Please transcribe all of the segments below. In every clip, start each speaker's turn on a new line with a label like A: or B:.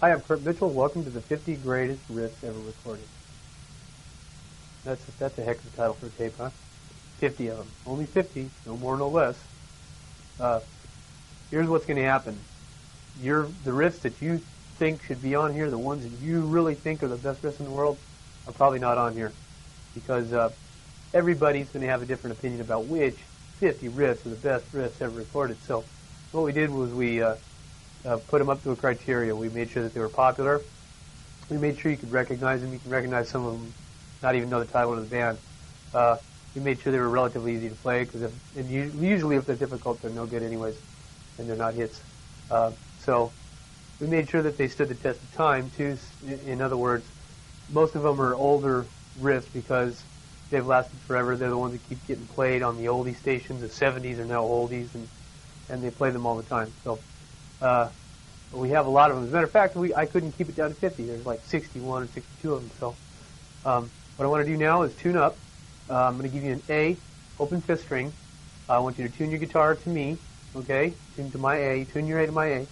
A: Hi, I'm Kurt Mitchell. Welcome to the 50 Greatest Riffs Ever Recorded. That's a heck of a title for a tape, huh? 50 of them. Only 50, no more, no less. Here's what's going to happen. The riffs that you think should be on here, the ones that you really think are the best riffs in the world, are probably not on here. Because everybody's going to have a different opinion about which 50 riffs are the best riffs ever recorded. So what we did was we put them up to a criteria. We made sure that they were popular. We made sure you could recognize them. You can recognize some of them, not even know the title of the band. We made sure they were relatively easy to play, because usually if they're difficult, they're no good anyways, and they're not hits. So we made sure that they stood the test of time, too. In other words, most of them are older riffs because they've lasted forever. They're the ones that keep getting played on the oldie stations. The 70s are now oldies, and they play them all the time. So we have a lot of them. As a matter of fact, I couldn't keep it down to 50. There's like 61 or 62 of them. So what I want to do now is tune up. I'm going to give you an A, open fifth string. I want you to tune your guitar to me, okay? Tune to my A. Tune your A to my A.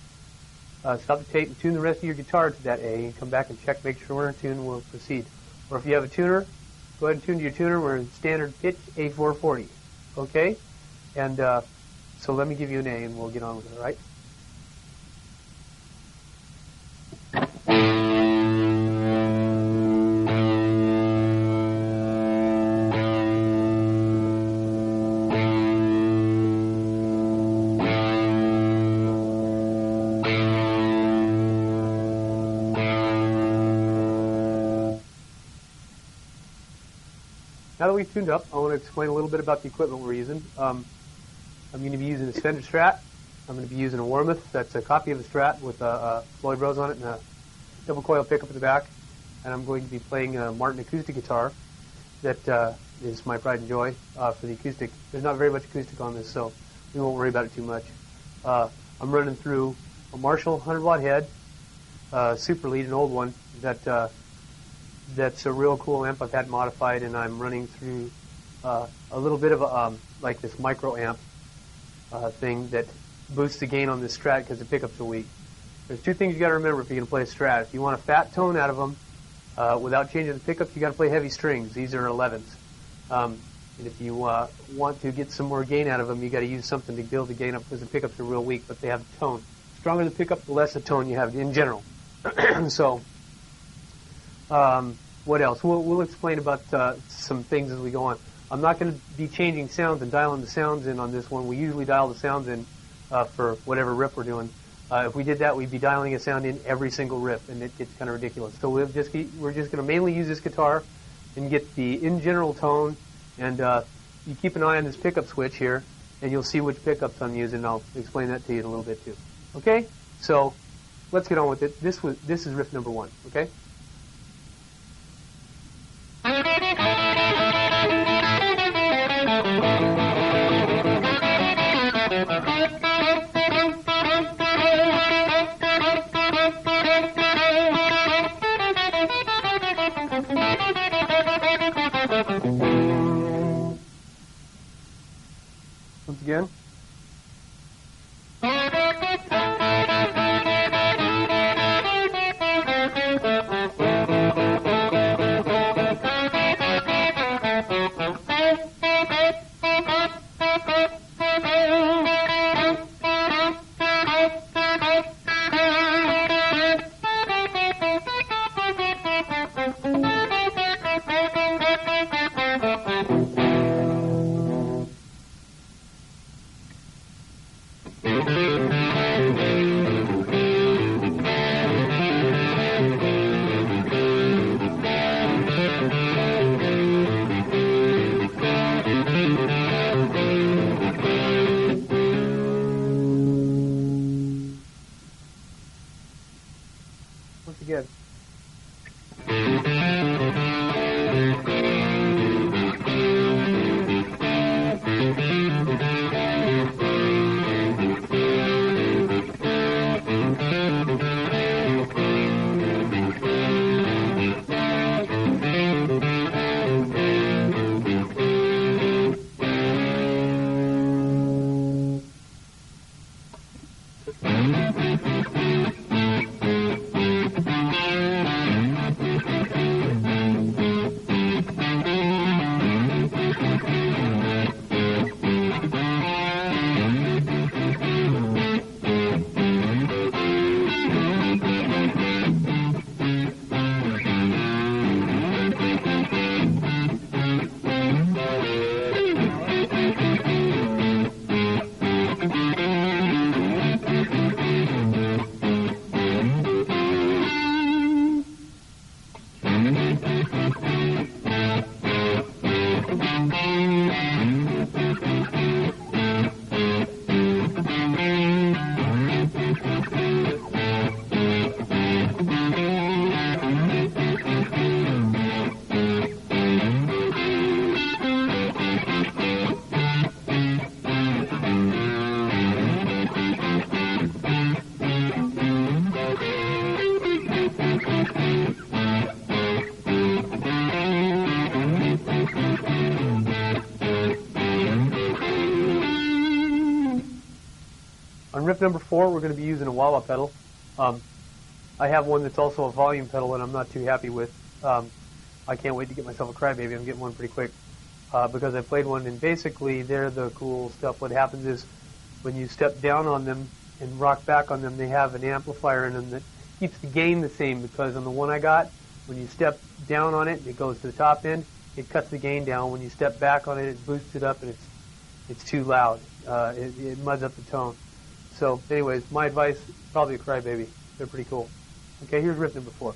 A: Stop the tape and tune the rest of your guitar to that A, and come back and check, make sure we're in tune, and we'll proceed. Or if you have a tuner, go ahead and tune to your tuner. We're in standard pitch A440, okay? And so let me give you an A, and we'll get on with it, all right? Now that we've tuned up, I want to explain a little bit about the equipment we're using. I'm going to be using a Fender Strat. I'm going to be using a Warmoth. That's a copy of the Strat with a Floyd Rose on it and a double coil pickup at the back. And I'm going to be playing a Martin acoustic guitar that is my pride and joy for the acoustic. There's not very much acoustic on this, so we won't worry about it too much. I'm running through a Marshall 100-watt head, Super Lead, an old one, that's a real cool amp. I've had modified, and I'm running through a little bit of like this micro amp thing that boosts the gain on this Strat because the pickups are weak. There's two things you got to remember if you're going to play a Strat. If you want a fat tone out of them without changing the pickups, you got to play heavy strings. These are 11s. And if you want to get some more gain out of them, you got to use something to build the gain up because the pickups are real weak, but they have tone. The stronger the pickup, the less the tone you have in general. So. What else? We'll explain about some things as we go on. I'm not going to be changing sounds and dialing the sounds in on this one. We usually dial the sounds in for whatever riff we're doing. If we did that, we'd be dialing a sound in every single riff, and it gets kind of ridiculous. So we're just going to mainly use this guitar and get the in general tone. And you keep an eye on this pickup switch here, and you'll see which pickups I'm using. I'll explain that to you in a little bit too. Okay? So let's get on with it. This is riff number 1. Okay? Once again. Once again. number 4, we're going to be using a wah-wah pedal. I have one that's also a volume pedal and I'm not too happy with. I can't wait to get myself a crybaby. I'm getting one pretty quick because I played one, and basically they're the cool stuff. What happens is when you step down on them and rock back on them, they have an amplifier in them that keeps the gain the same, because on the one I got, when you step down on it, it goes to the top end, it cuts the gain down. When you step back on it, it boosts it up, and it's too loud. It muds up the tone. So anyways, my advice, probably a crybaby. They're pretty cool. Okay, here's riff number 4.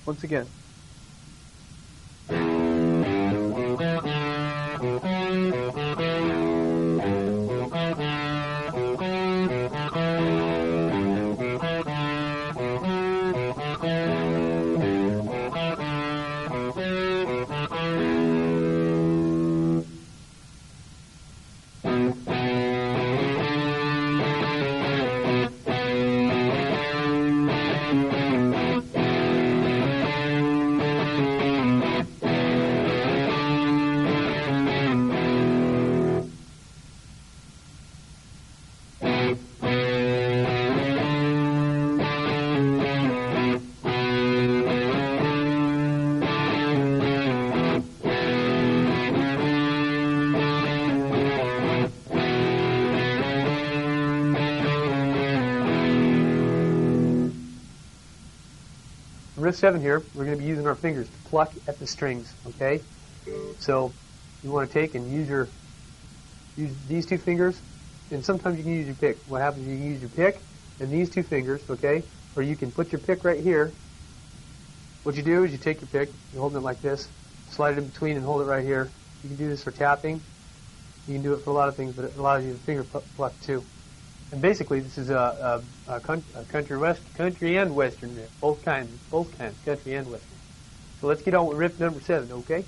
A: Once again. Riff 7 here, we're going to be using our fingers to pluck at the strings, okay? So you want to take and use these 2 fingers, and sometimes you can use your pick. What happens is you can use your pick and these 2 fingers, okay? Or you can put your pick right here. What you do is you take your pick, you're holding it like this, slide it in between and hold it right here. You can do this for tapping. You can do it for a lot of things, but it allows you to finger pluck too. And basically, this is a country and western riff, both kinds, country and western. So let's get on with riff number 7, okay?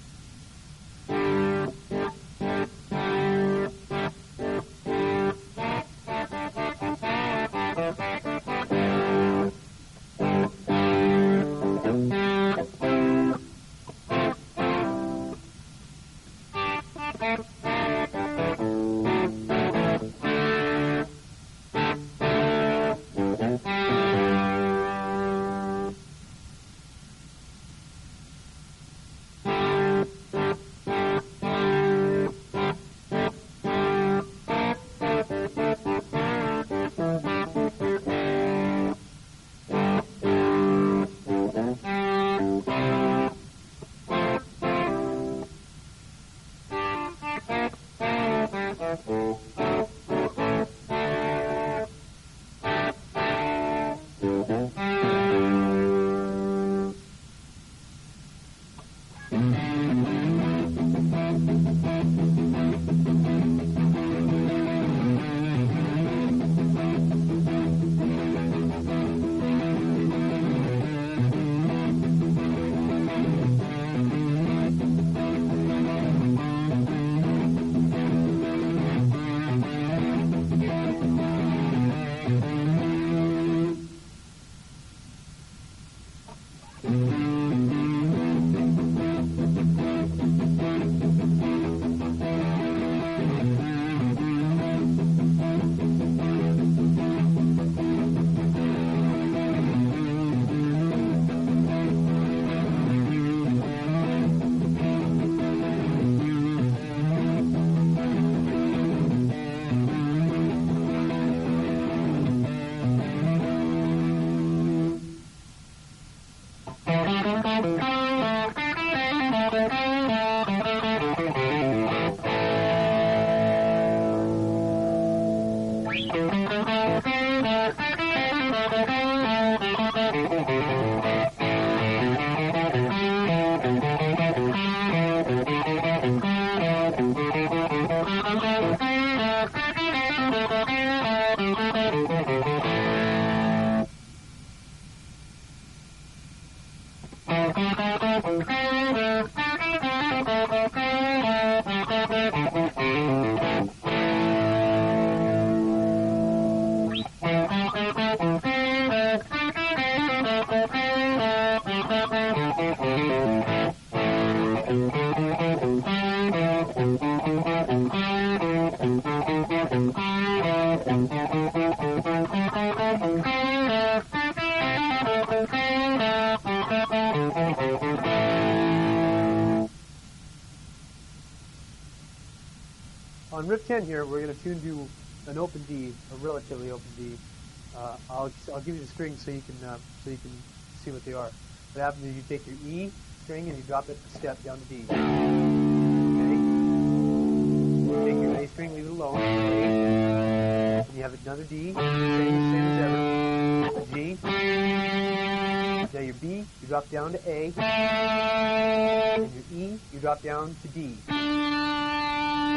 A: On riff 10 here, we're going to tune to an open D, a relatively open D. I'll give you the strings so you can see what they are. What happens is you take your E string and you drop it a step down to D. Okay. You take your A string, leave it alone. A. And you have another D, same as ever. A G. Now your B, you drop down to A. And your E, you drop down to D.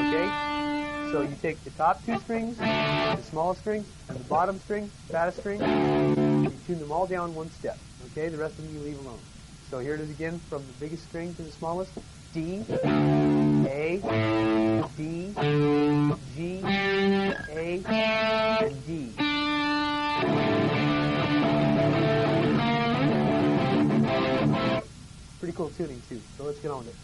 A: Okay. So you take the top two strings, the smallest string, and the bottom string, fattest string, you tune them all down one step. Okay, the rest of them you leave alone. So here it is again, from the biggest string to the smallest. D, A, D, G, A, and D. Pretty cool tuning too, so let's get on with it.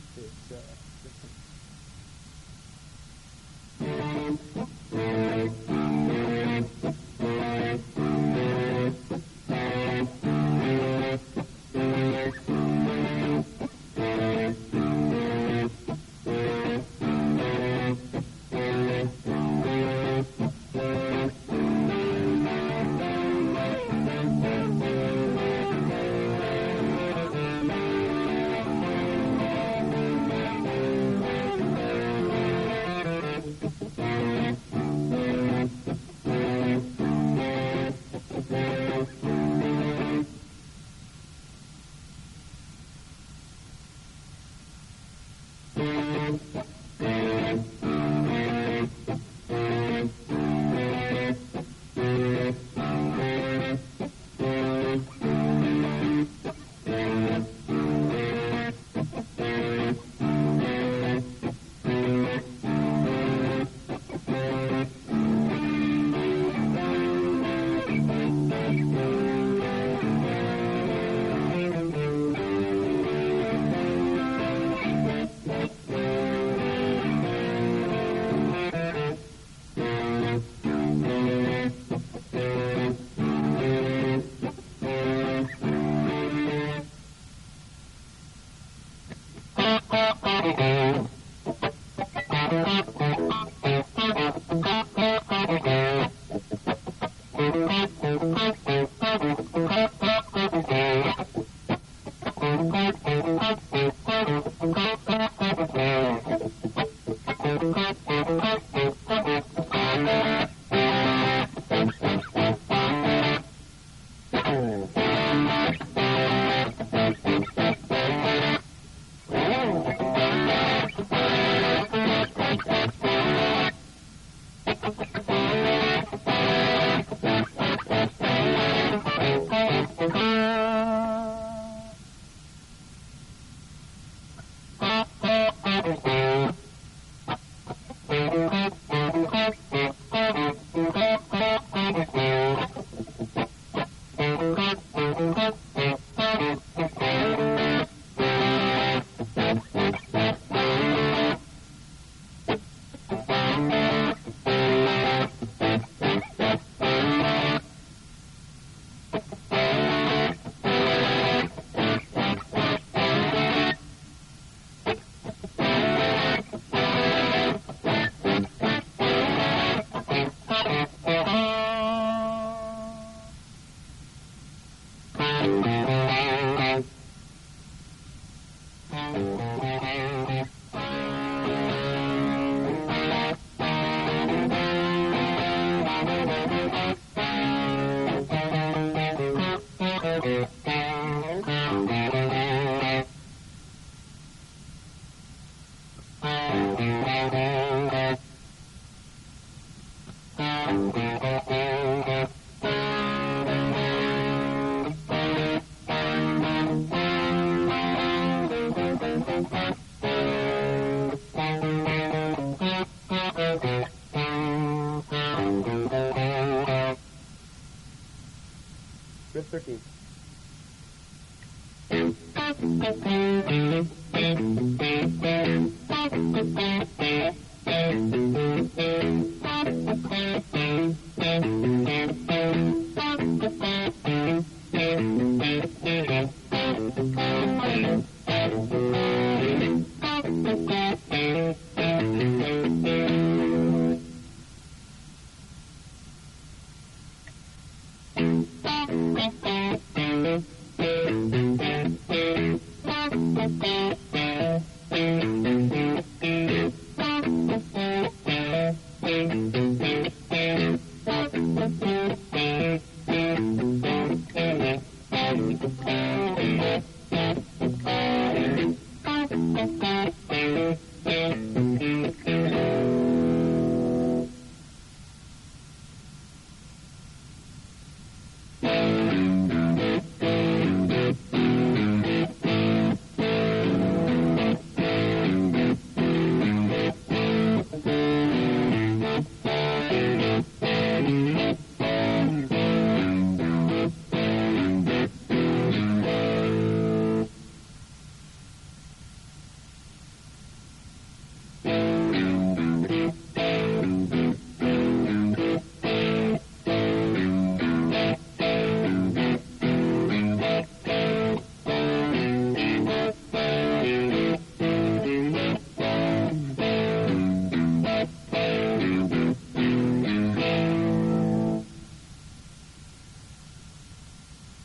A: Riff 13.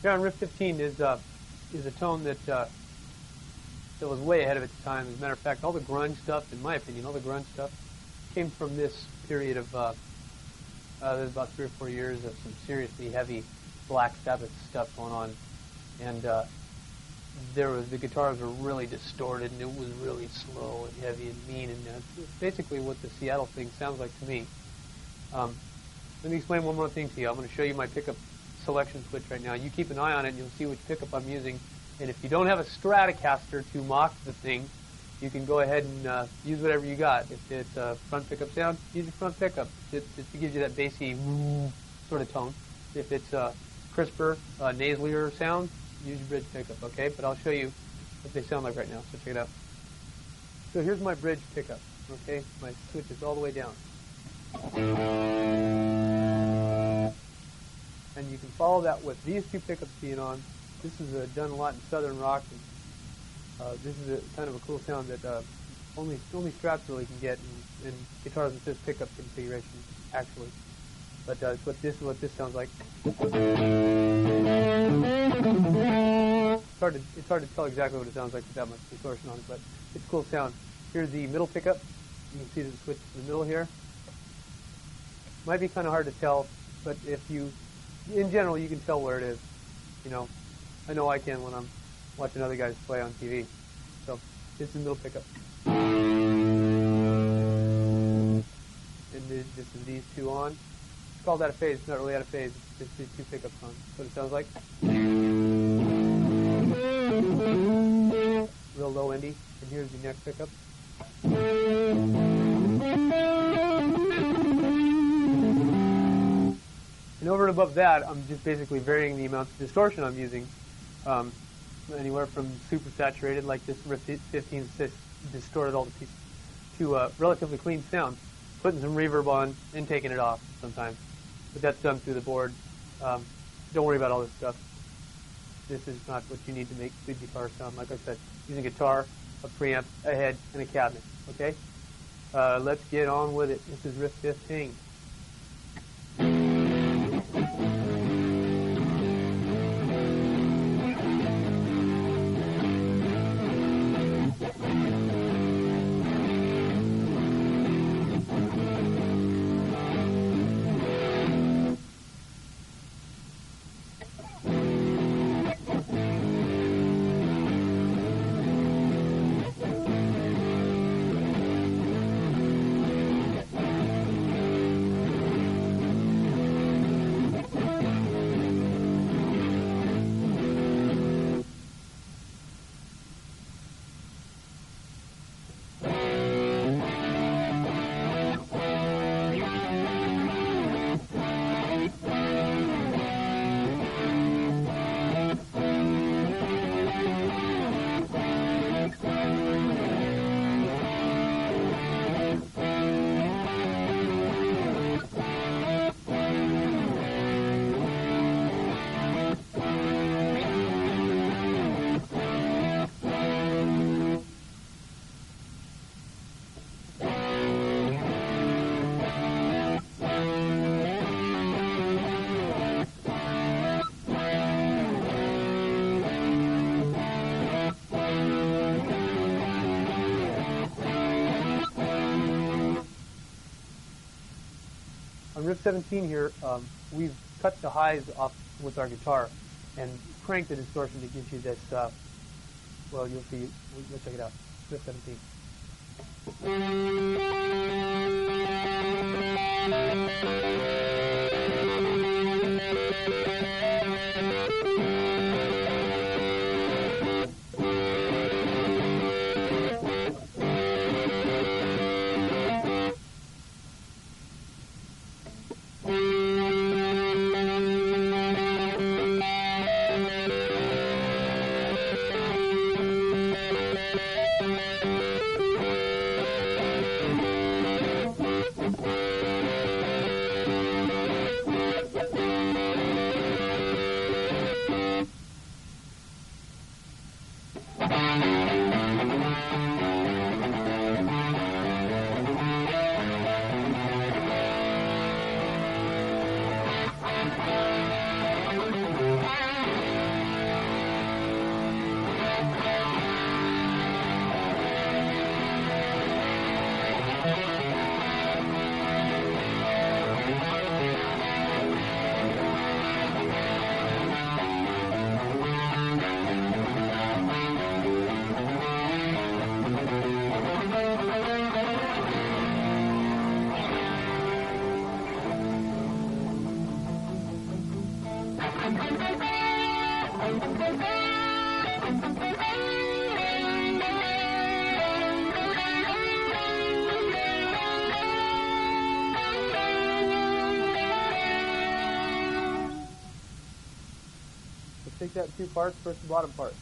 A: Here on Riff 15 is a tone that was way ahead of its time. As a matter of fact, all the grunge stuff, in my opinion, all the grunge stuff came from this period of there's about 3 or 4 years of some seriously heavy Black Sabbath stuff going on, and the guitars were really distorted, and it was really slow and heavy and mean, and that's basically what the Seattle thing sounds like to me. Let me explain one more thing to you. I'm going to show you my pickup selection switch right now. You keep an eye on it, and you'll see which pickup I'm using. And if you don't have a Stratocaster to mock the thing, you can go ahead and use whatever you got. If it's a front pickup sound, use your front pickup. It gives you that bassy sort of tone. If it's a crisper, nasalier sound, use your bridge pickup, okay? But I'll show you what they sound like right now, so check it out. So here's my bridge pickup, okay? My switch is all the way down. And you can follow that with these two pickups being on. This is done a lot in southern rock, and this is kind of a cool sound that only Strats really can get in guitars with this pickup configuration, actually. But it's what this sounds like. It's hard to tell exactly what it sounds like with that much distortion on it, but it's a cool sound. Here's the middle pickup. You can see the switch in the middle here. Might be kind of hard to tell, but in general, you can tell where it is. You know, I know I can when I'm watching other guys play on TV. So this is the middle pickup. And this is these two on. It's called out of phase. It's not really out of phase. It's just these two pickups on. That's what it sounds like. Real low endy. And here's the next pickup. And over and above that, I'm just basically varying the amount of distortion I'm using. Anywhere from super saturated, like this Riff 15 distorted all the pieces, to relatively clean sound, putting some reverb on and taking it off sometimes. But that's done through the board. Don't worry about all this stuff. This is not what you need to make good guitar sound. Like I said, using a guitar, a preamp, a head, and a cabinet. Okay? Let's get on with it. This is Riff 15. On Riff 17 here, we've cut the highs off with our guitar and cranked the distortion to give you this, well, you'll see, let's check it out, Riff 17. Let's take that in two parts. First, the bottom part.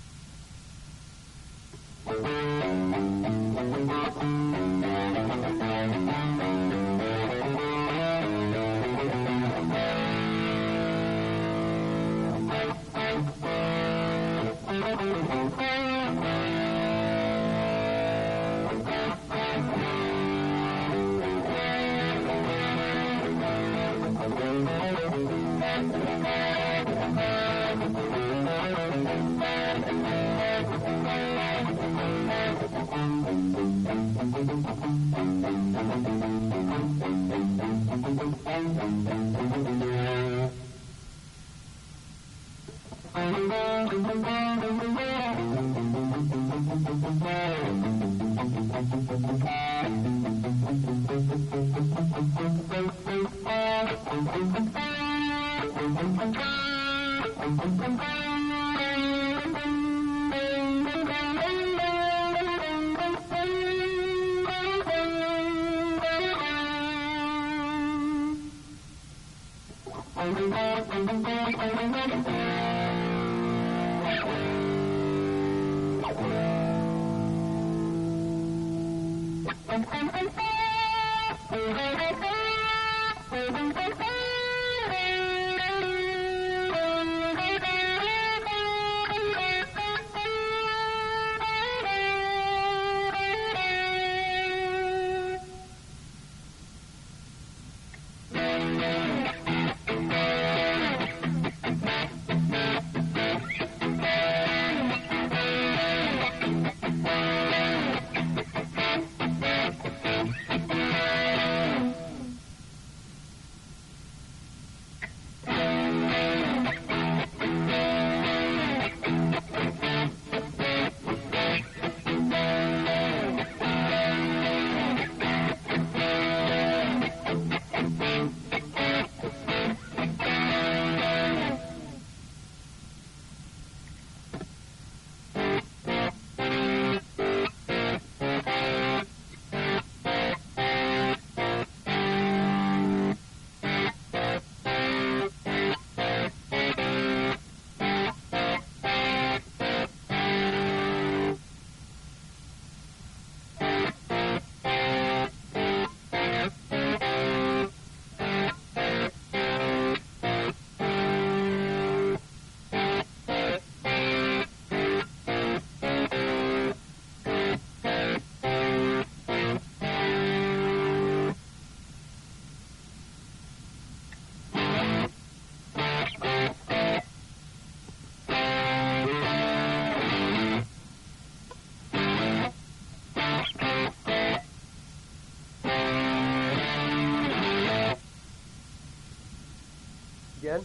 A: Again.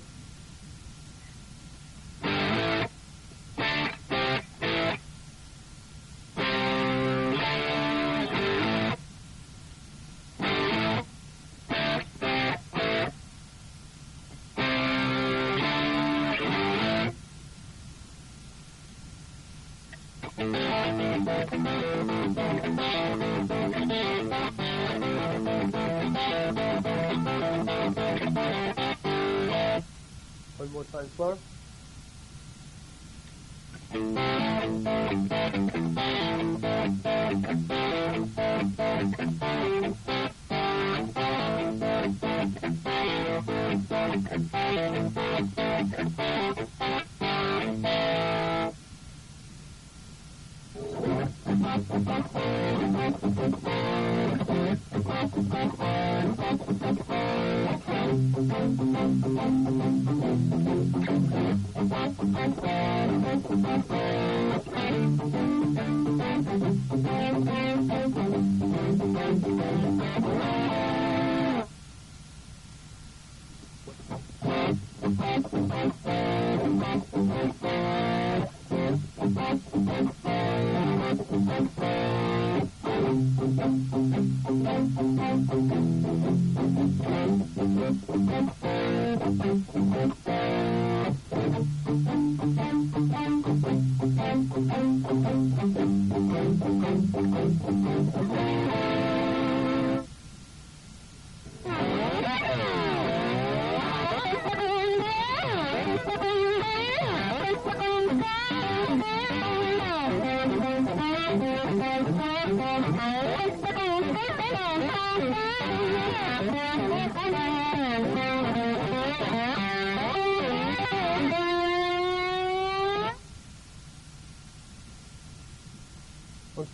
A: One more time slower.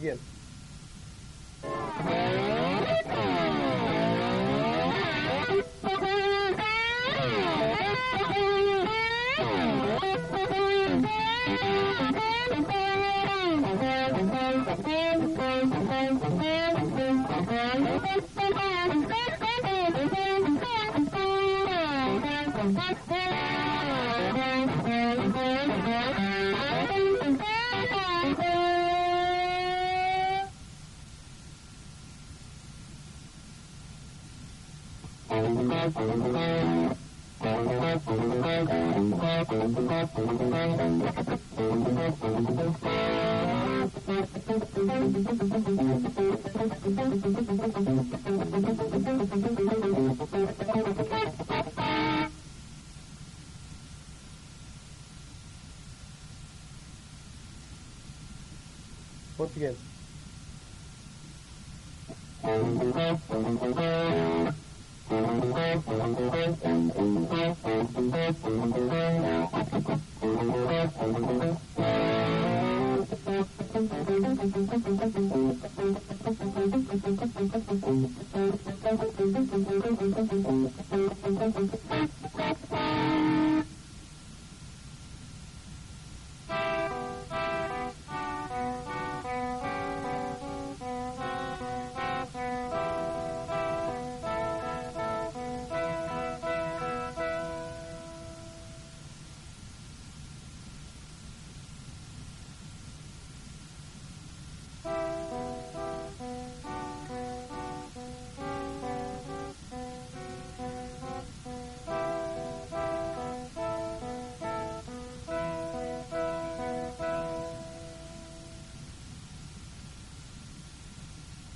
A: again. Once again.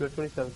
A: Go to 27.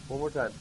A: One more time.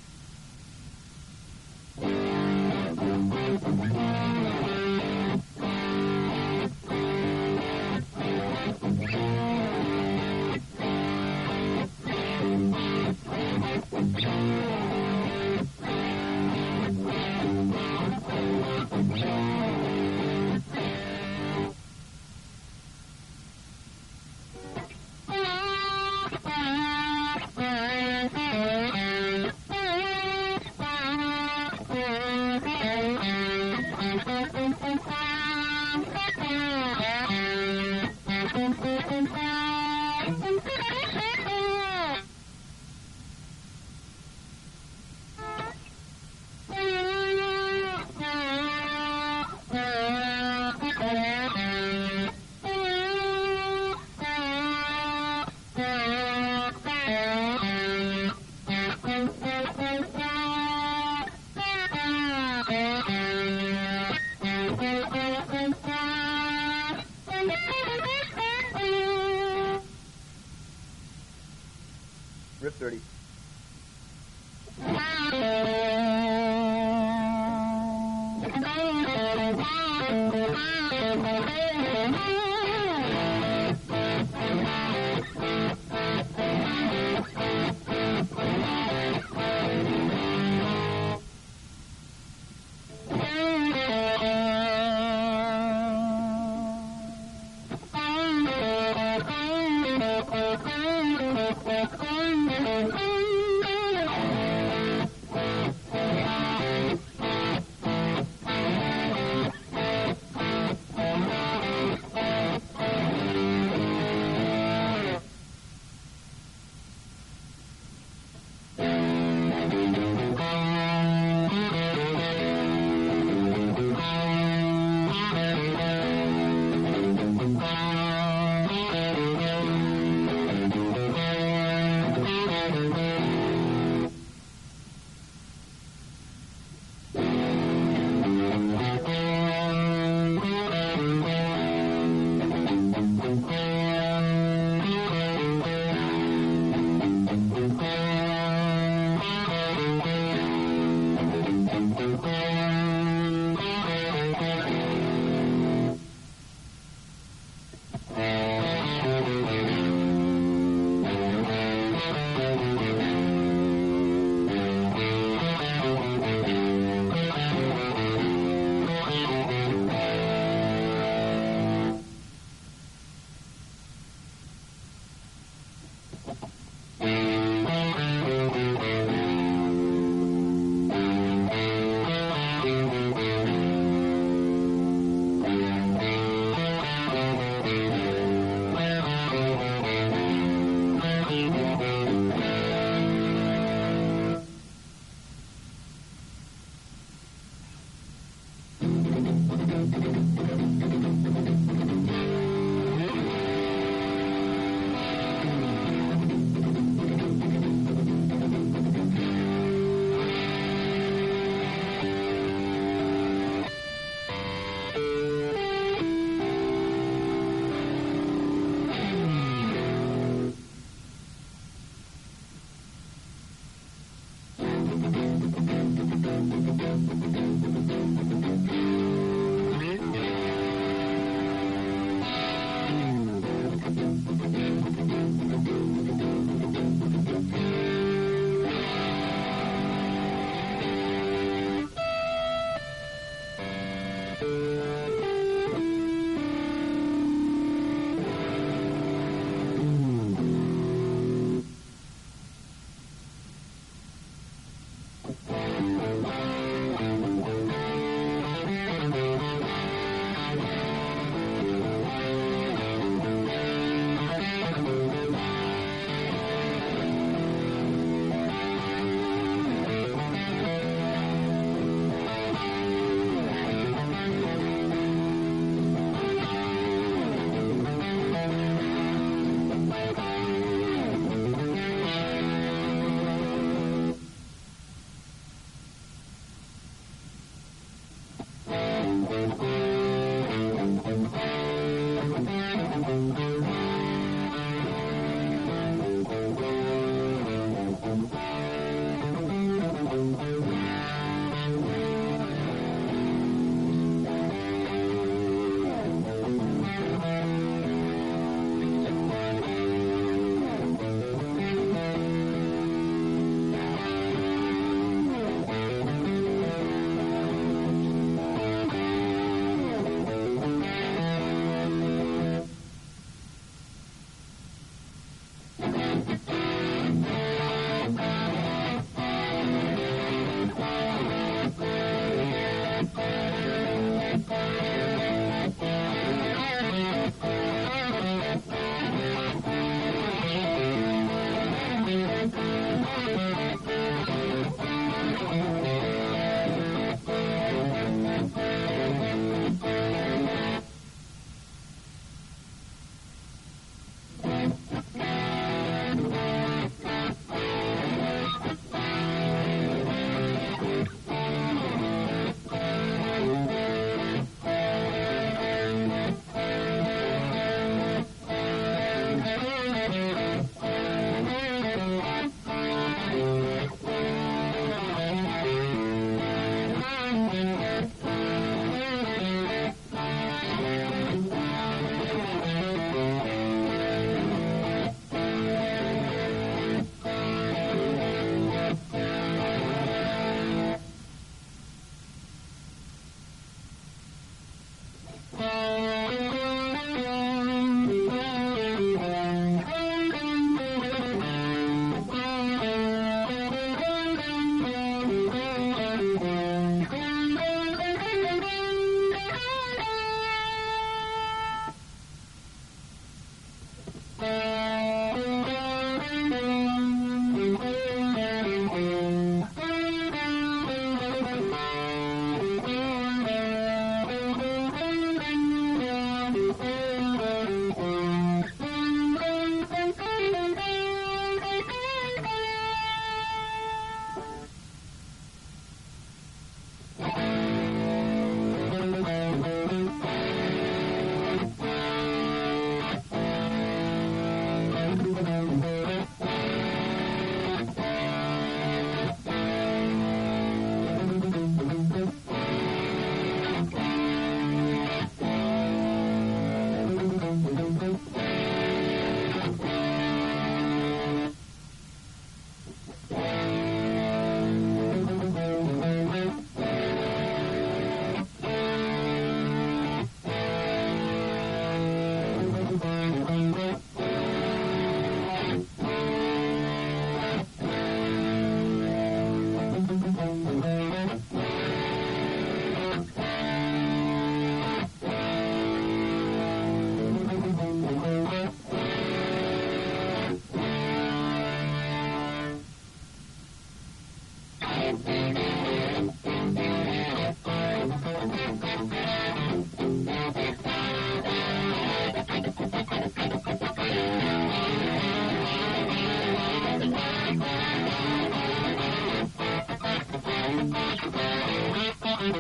A: Here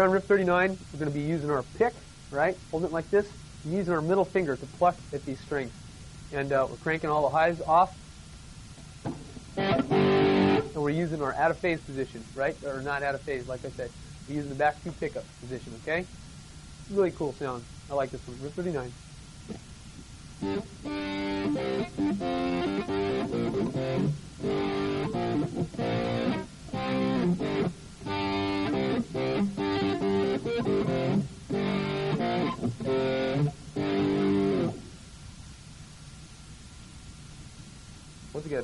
A: on Riff 39, we're going to be using our pick, right? Holding it like this, and using our middle finger to pluck at these strings. And we're cranking all the highs off. And we're using our out of phase position, right? Or not out of phase, like I said. We're using the back two pickup position, okay? Really cool sound. I like this one. Riff 39. Once again.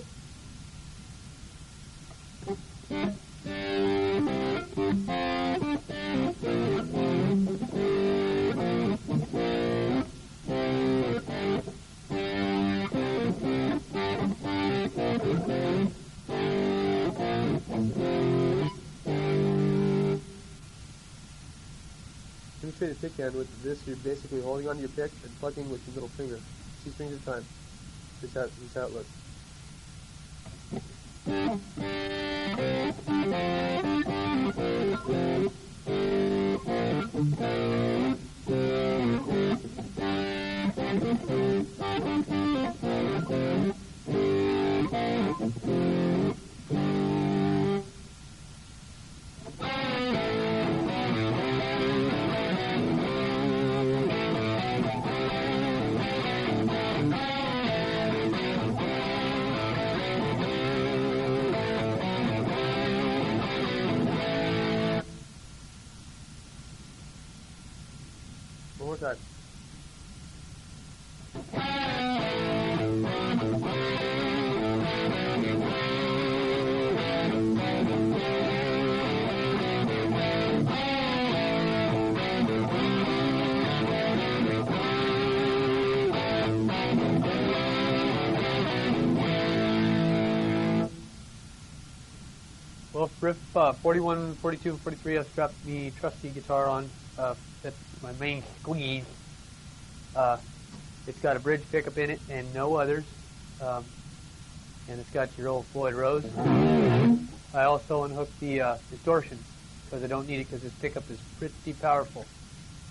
A: Demonstrate the pick hand with this. You're basically holding onto your pick and plucking with your middle finger. 2 strings at a time. This is how it looks. One more time. Well, riff 41, 42, and 43, I've strapped me trusty guitar on. That's my main squeeze. It's got a bridge pickup in it and no others. And it's got your old Floyd Rose. I also unhooked the distortion because I don't need it because this pickup is pretty powerful.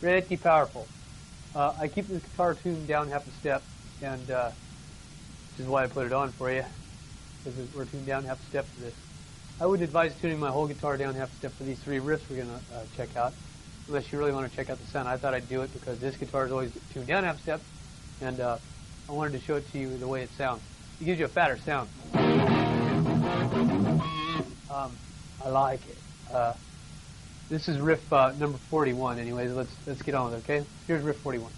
A: Pretty powerful. I keep this guitar tuned down half a step, and which is why I put it on for you, because we're tuned down half a step for this. I wouldn't advise tuning my whole guitar down half a step for these 3 riffs we're going to check out, unless you really want to check out the sound. I thought I'd do it because this guitar is always tuned down half a step, and I wanted to show it to you the way it sounds. It gives you a fatter sound. I like it. This is riff number 41 anyways. Let's get on with it, okay? Here's riff 41.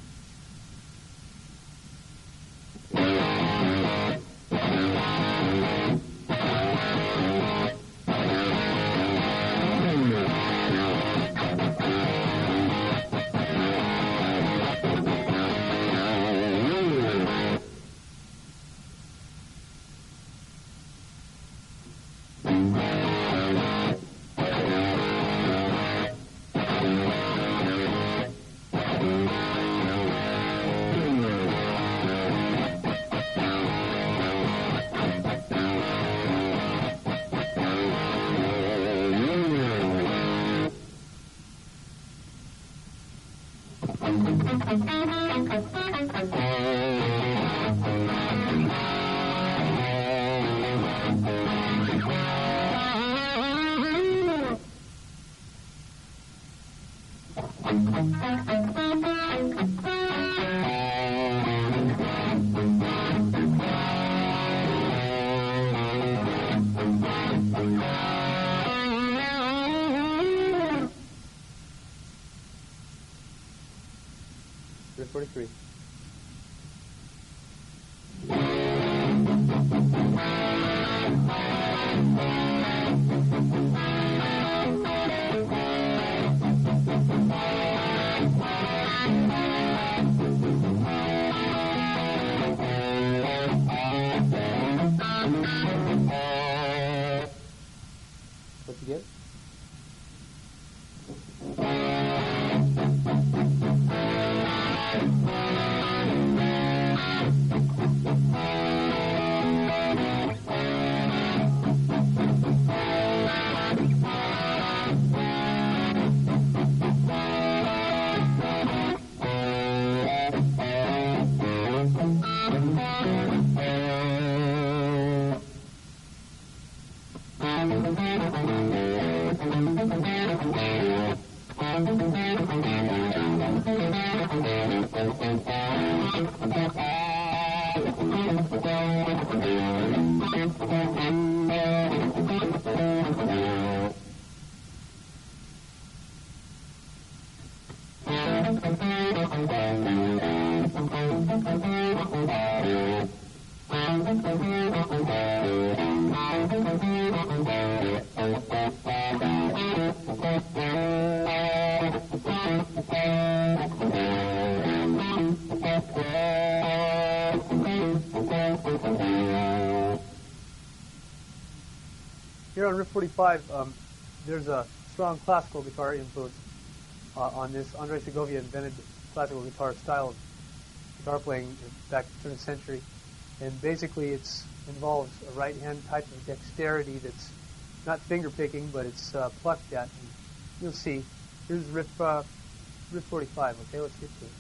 A: Riff 43. again. Here on Riff 45, there's a strong classical guitar influence on this. Andrei Segovia invented classical guitar style of guitar playing back in the turn of the century, and basically it involves a right-hand type of dexterity that's not finger picking, but it's plucked at. And you'll see. Here's Riff 45. Okay, let's get to it.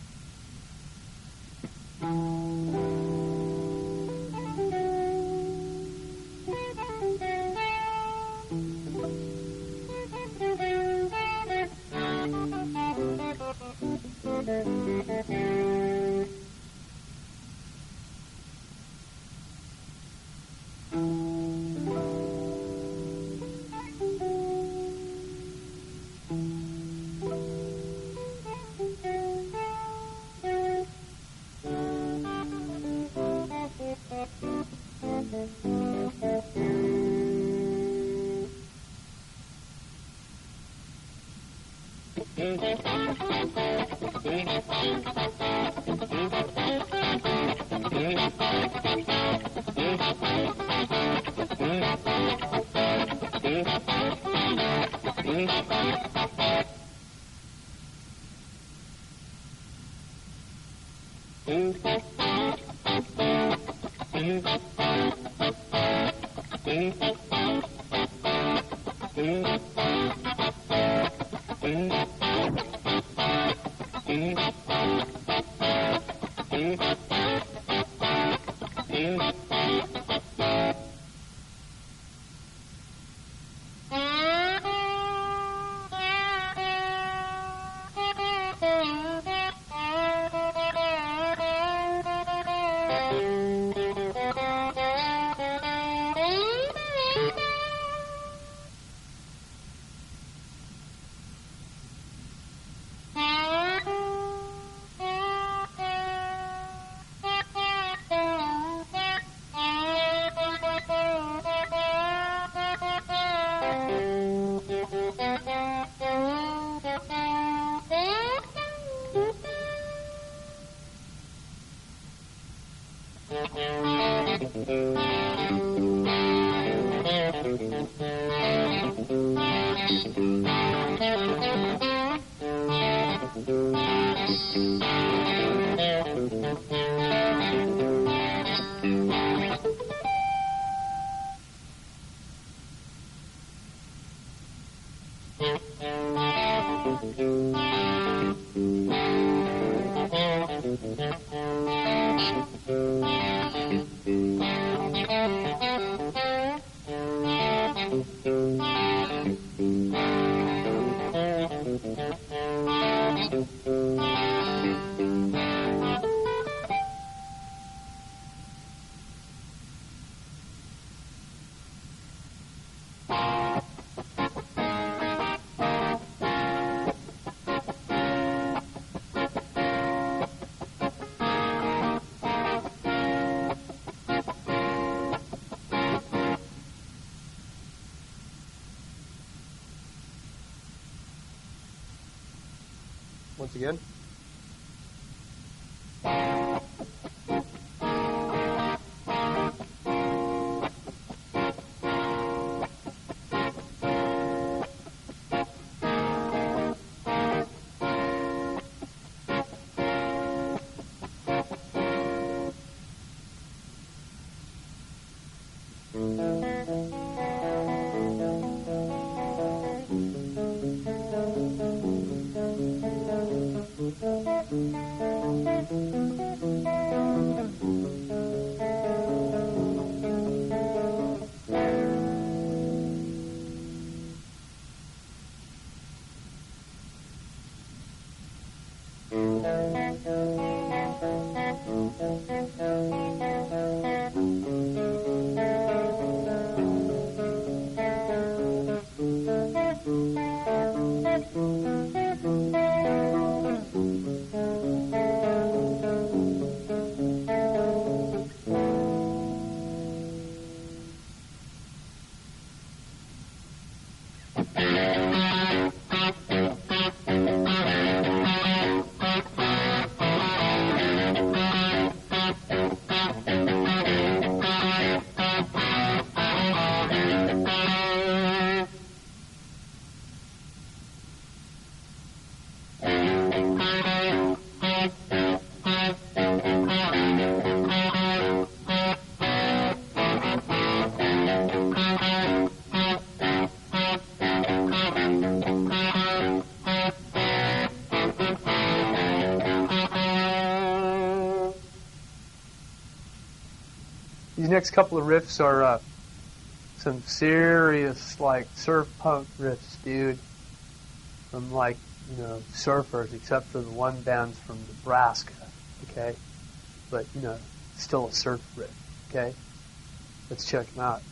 A: Once again. These next couple of riffs are some serious, like, surf punk riffs, dude. From, like, you know, surfers, except for the one band's from Nebraska, okay? But, you know, still a surf riff, okay? Let's check them out.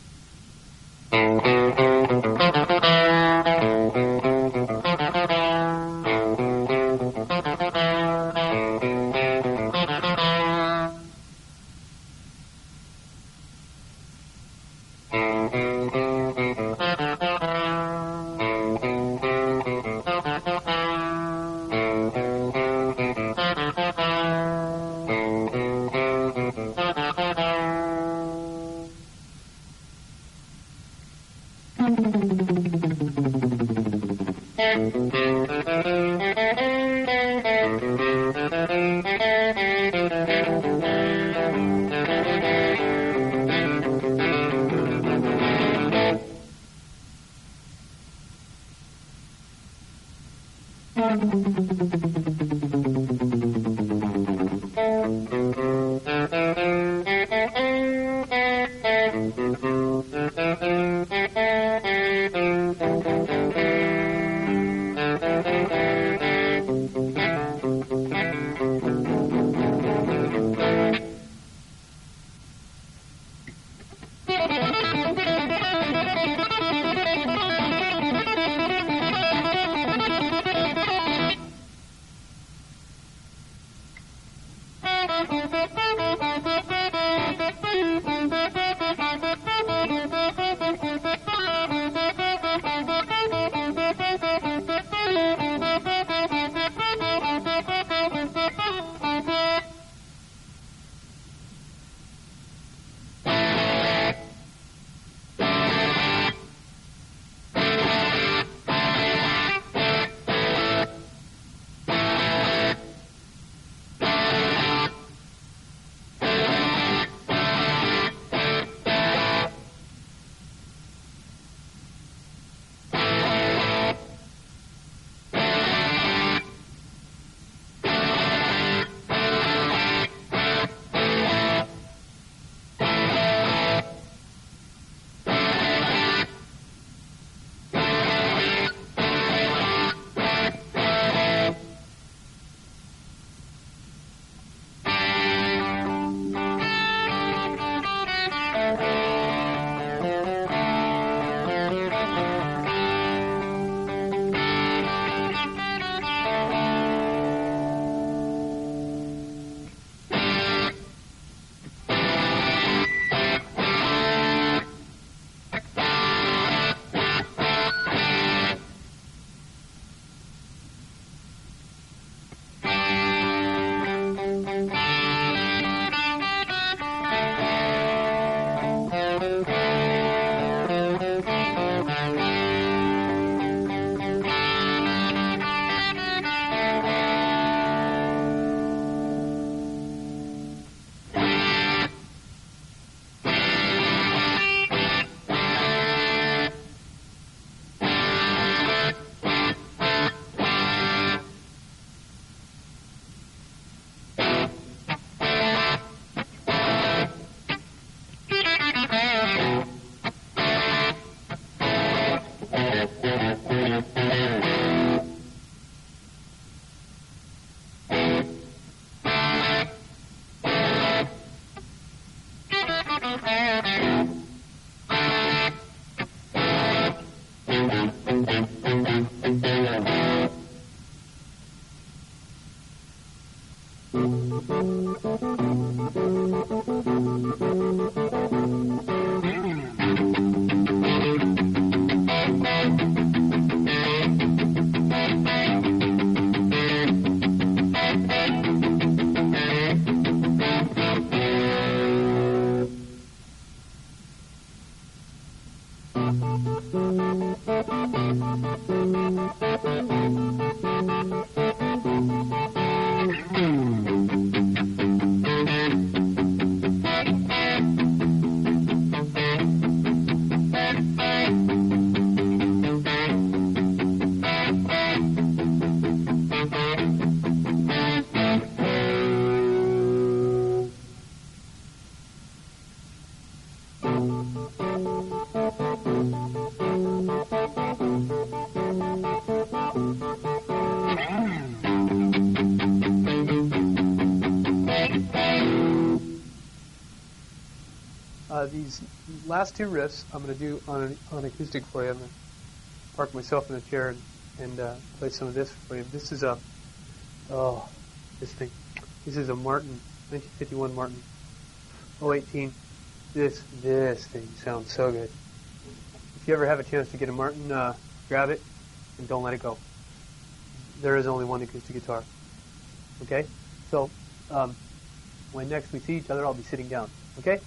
A: These last two riffs I'm going to do on acoustic for you. I'm going to park myself in a chair and play some of this for you. This is a this thing. This is a Martin 1951 Martin 018. This thing sounds so good. If you ever have a chance to get a Martin, grab it and don't let it go. There is only one acoustic guitar. Okay, so when next we see each other, I'll be sitting down. Okay.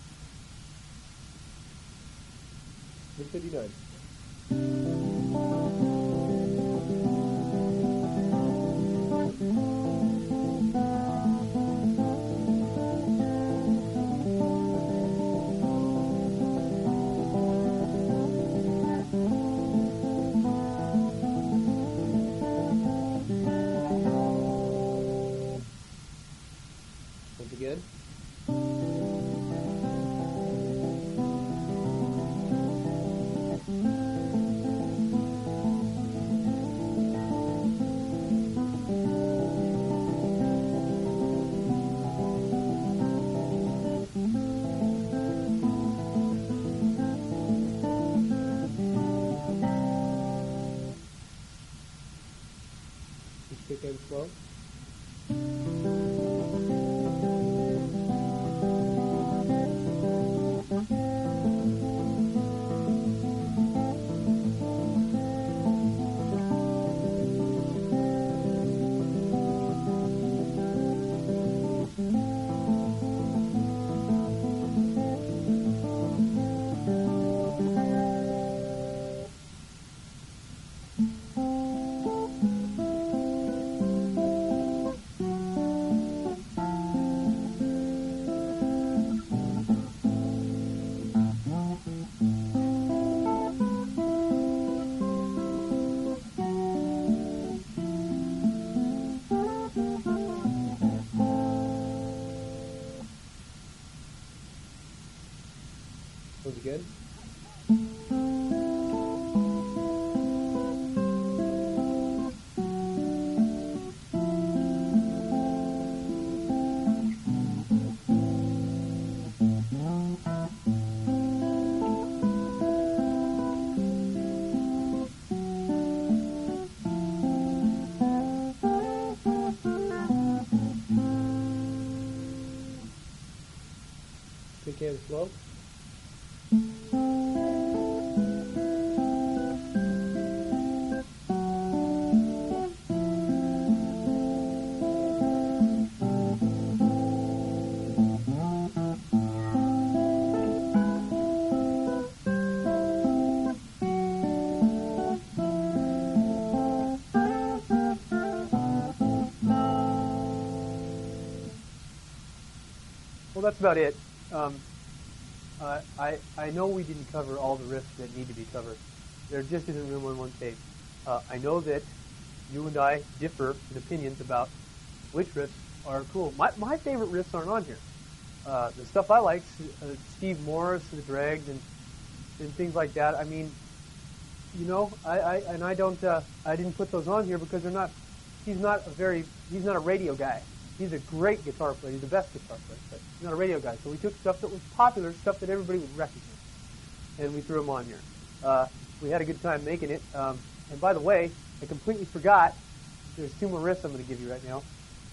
A: 59. Once again. Quick and slow. Was it good? Quick and slow. Well, that's about it. I know we didn't cover all the riffs that need to be covered. There just isn't room on one tape. I know that you and I differ in opinions about which riffs are cool. My favorite riffs aren't on here. The stuff I like, Steve Morris, the Dregs, and things like that. I mean, you know, I didn't put those on here because they're not. He's not a radio guy. He's a great guitar player. He's the best guitar player, but he's not a radio guy. So we took stuff that was popular, stuff that everybody would recognize, and we threw them on here. We had a good time making it. And by the way, I completely forgot. There's two more riffs I'm going to give you right now,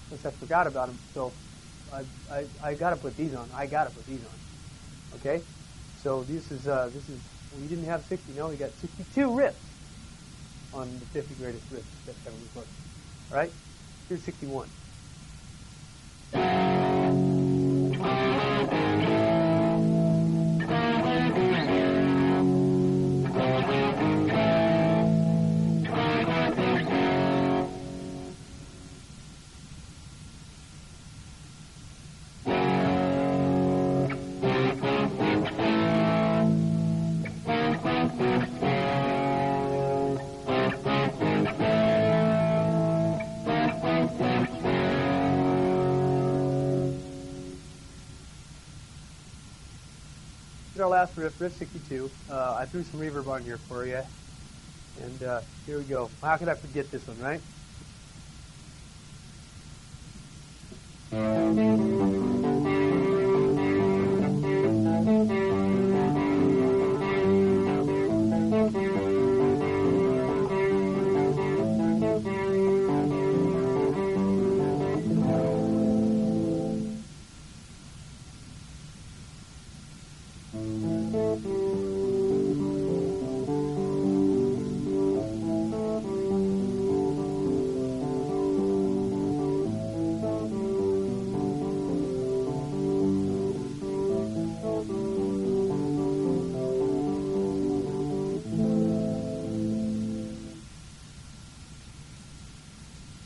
A: since I forgot about them. So I got to put these on. Okay. So this is well, you didn't have 60. No, we got 62 riffs on the 50 greatest riffs that ever recorded. All right. Here's 61. our last riff, Riff 62. I threw some reverb on here for you. And here we go. How could I forget this one, right?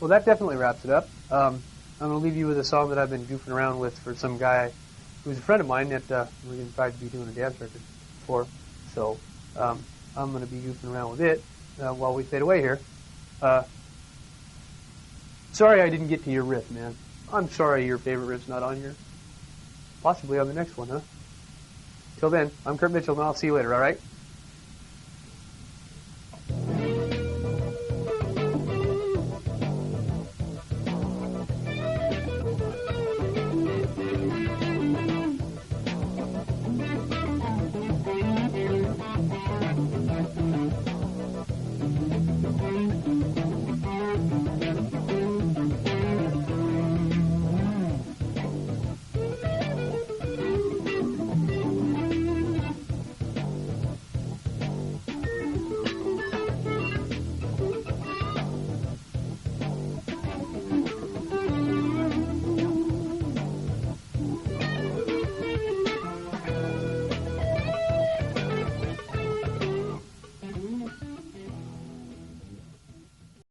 A: Well, that definitely wraps it up. I'm going to leave you with a song that I've been goofing around with for some guy who's a friend of mine that we're going to try to be doing a dance record for. So I'm going to be goofing around with it while we fade away here. Sorry I didn't get to your riff, man. I'm sorry your favorite riff's not on here. Possibly on the next one, huh? Till then, I'm Kurt Mitchell, and I'll see you later, all right?